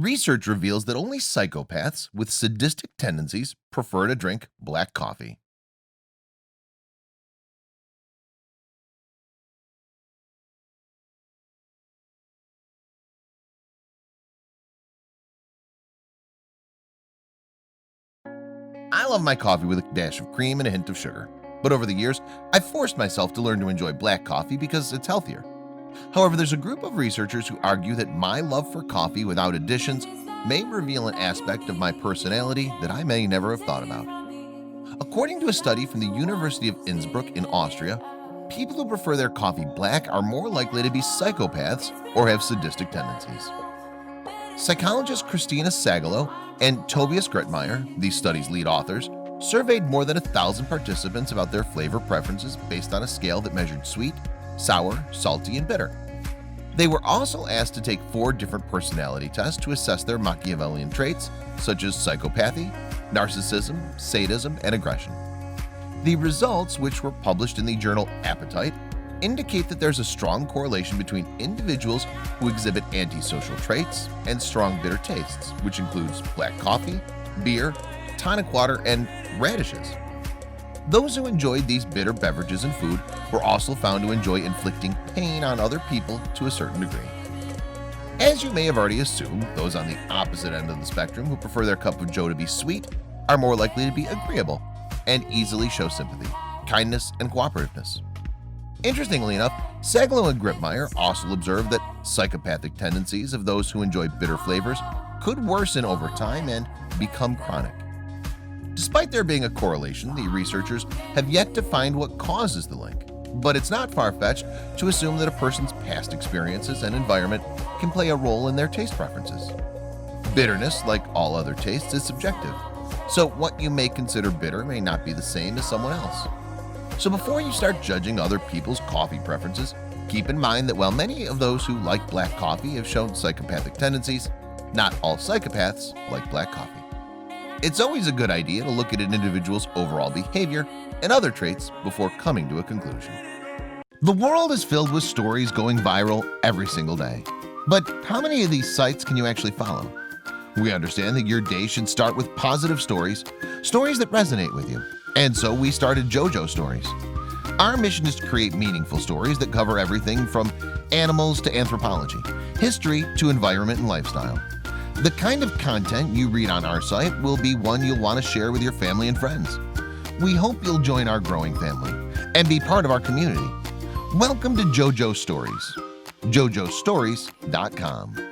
Research reveals that only psychopaths with sadistic tendencies prefer to drink black coffee. I love my coffee with a dash of cream and a hint of sugar. But over the years, I've forced myself to learn to enjoy black coffee because it's healthier. However, there's a group of researchers who argue that my love for coffee without additions may reveal an aspect of my personality that I may never have thought about. According to a study from the University of Innsbruck in Austria, people who prefer their coffee black are more likely to be psychopaths or have sadistic tendencies. Psychologists Christina Sagalo and Tobias Gretmeyer, these studies' lead authors, surveyed more than 1,000 participants about their flavor preferences based on a scale that measured sweet, sour, salty, and bitter. They were also asked to take 4 different personality tests to assess their Machiavellian traits, such as psychopathy, narcissism, sadism, and aggression. The results, which were published in the journal Appetite, indicate that there's a strong correlation between individuals who exhibit antisocial traits and strong bitter tastes, which includes black coffee, beer, tonic water, and radishes. Those who enjoyed these bitter beverages and food were also found to enjoy inflicting pain on other people to a certain degree. As you may have already assumed, those on the opposite end of the spectrum who prefer their cup of joe to be sweet are more likely to be agreeable and easily show sympathy, kindness, and cooperativeness. Interestingly enough, Sagalo and Gripmeyer also observed that psychopathic tendencies of those who enjoy bitter flavors could worsen over time and become chronic. Despite there being a correlation, the researchers have yet to find what causes the link, but it's not far-fetched to assume that a person's past experiences and environment can play a role in their taste preferences. Bitterness, like all other tastes, is subjective, so what you may consider bitter may not be the same as someone else. So before you start judging other people's coffee preferences, keep in mind that while many of those who like black coffee have shown psychopathic tendencies, not all psychopaths like black coffee. It's always a good idea to look at an individual's overall behavior and other traits before coming to a conclusion. The world is filled with stories going viral every single day. But how many of these sites can you actually follow? We understand that your day should start with positive stories, stories that resonate with you. And so we started JoJo Stories. Our mission is to create meaningful stories that cover everything from animals to anthropology, history to environment and lifestyle. The kind of content you read on our site will be one you'll want to share with your family and friends. We hope you'll join our growing family and be part of our community. Welcome to JoJo Stories, jojostories.com.